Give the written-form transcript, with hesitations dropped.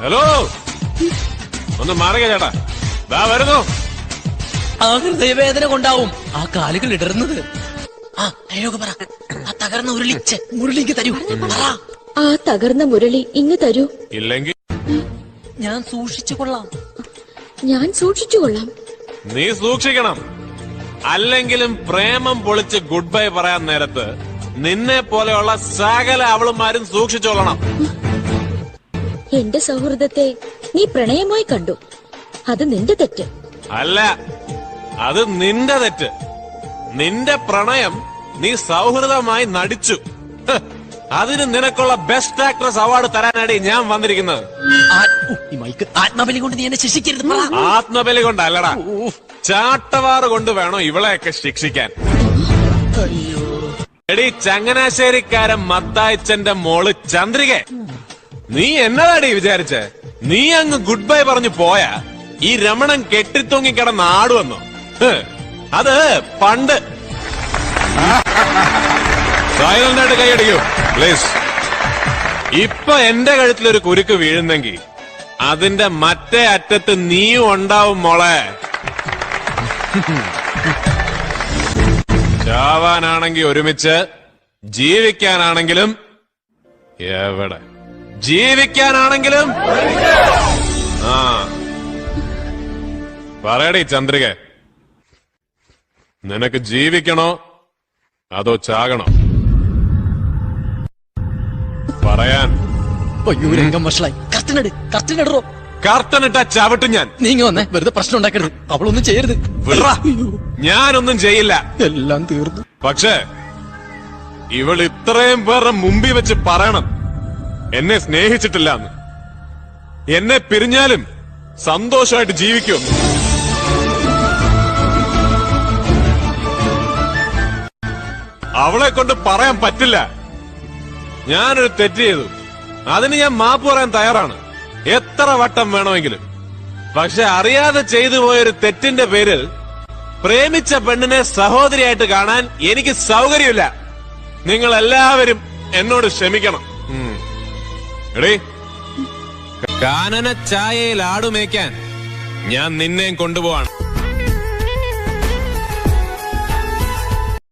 Hello, ഒന്ന് മാറുക ചേട്ടാ, ദാ വരുന്നു. ആ ഹൃദയവേദന കൊണ്ടാവും ആ കാലുകൾ ഇടർന്നത്. ആ ഡയലോഗ് പറ. ആ തകർന്ന മുരളിക്ക് തരൂ. ആ തകർന്ന മുരളി ഇങ്ങ് തരൂ. ഇല്ലെങ്കിൽ ഞാൻ സൂക്ഷിച്ചു കൊള്ളാം. ഞാൻ സൂക്ഷിച്ചു കൊള്ളാം. നീ സൂക്ഷിക്കണം. അല്ലെങ്കിലും പ്രേമം പൊളിച്ച് ഗുഡ് ബൈ പറയാൻ നേരത്ത് നിന്നെ പോലെയുള്ള സകല അവളുമാരും സൂക്ഷിച്ചോളണം. എന്റെ സൗഹൃദത്തെ നീ പ്രണയമായി കണ്ടു. അത് നിന്റെ തെറ്റ് അല്ല, അത് നിന്റെ തെറ്റ്. നിന്റെ പ്രണയം നീ സൗഹൃദമായി നടിച്ചു. അതിന് നിനക്കുള്ള ബെസ്റ്റ് ആക്ട്രസ് അവാർഡ് തരാനാണ് ഞാൻ വന്നിരിക്കുന്നത്. ആത്മബലി കൊണ്ട് നീ എന്നെ ശിക്ഷിക്കരുത്. ആത്മബലി കൊണ്ടല്ലടാ, ചാട്ടവാറ് കൊണ്ട് വേണോ ഇവളെയൊക്കെ ശിക്ഷിക്കാൻ. എടി ചങ്ങനാശ്ശേരിക്കാരൻ മത്തായിച്ചന്റെ മോള് ചന്ദ്രിക, നീ എന്നതാടി വിചാരിച്ചേ? നീ അങ്ങ് ഗുഡ് ബൈ പറഞ്ഞു പോയാ ഈ രമണൻ കെട്ടിത്തൂങ്ങി കിടന്ന് ആടുവന്നോ? അത് പണ്ട്. സൈലന്റായിട്ട് കൈയടിക്കൂ പ്ലീസ്. ഇപ്പൊ എന്റെ കഴുത്തിലൊരു കുരുക്ക് വീഴുന്നെങ്കിൽ അതിന്റെ മറ്റേ അറ്റത്ത് നീയും ഉണ്ടാവും മോളെ. ചാവാനാണെങ്കി ഒരുമിച്ച്, ജീവിക്കാനാണെങ്കിലും എവിടെ. ജീവിക്കാനാണെങ്കിലും ആ പറയടി ചന്ദ്രിക, നിനക്ക് ജീവിക്കണോ അതോ ചാകണോ? പറയാൻ. രംഗം വഷളായി. കർട്ടനിടറോ. കർട്ടനിട്ട ചവിട്ടും ഞാൻ. നീങ്ങ വന്നേ, വെറുതെ പ്രശ്നം ഉണ്ടാക്കരുത്. അവളൊന്നും ചെയ്യരുത്. ഞാനൊന്നും ചെയ്യില്ല. എല്ലാം തീർന്നു. പക്ഷേ ഇവൾ ഇത്രയും പേരുടെ മുമ്പിൽ വെച്ച് പറയണം എന്നെ സ്നേഹിച്ചിട്ടില്ല എന്ന്. എന്നെ പിരിഞ്ഞാലും സന്തോഷമായിട്ട് ജീവിക്കുമെന്ന്. അവളെ കൊണ്ട് പറയാൻ പറ്റില്ല ഞാനൊരു തെറ്റ് ചെയ്തു, അതിന് ഞാൻ മാപ്പ് പറയാൻ തയ്യാറാണ്, എത്ര വട്ടം വേണമെങ്കിലും. പക്ഷെ അറിയാതെ ചെയ്തു പോയൊരു തെറ്റിന്റെ പേരിൽ പ്രേമിച്ച പെണ്ണിനെ സഹോദരിയായിട്ട് കാണാൻ എനിക്ക് സൗകര്യമില്ല. നിങ്ങൾ എല്ലാവരും എന്നോട് ക്ഷമിക്കണം. എടീ, കാനന ചായയിൽ ആടുമേക്കാൻ ഞാൻ നിന്നെയും കൊണ്ടുപോവാണ്.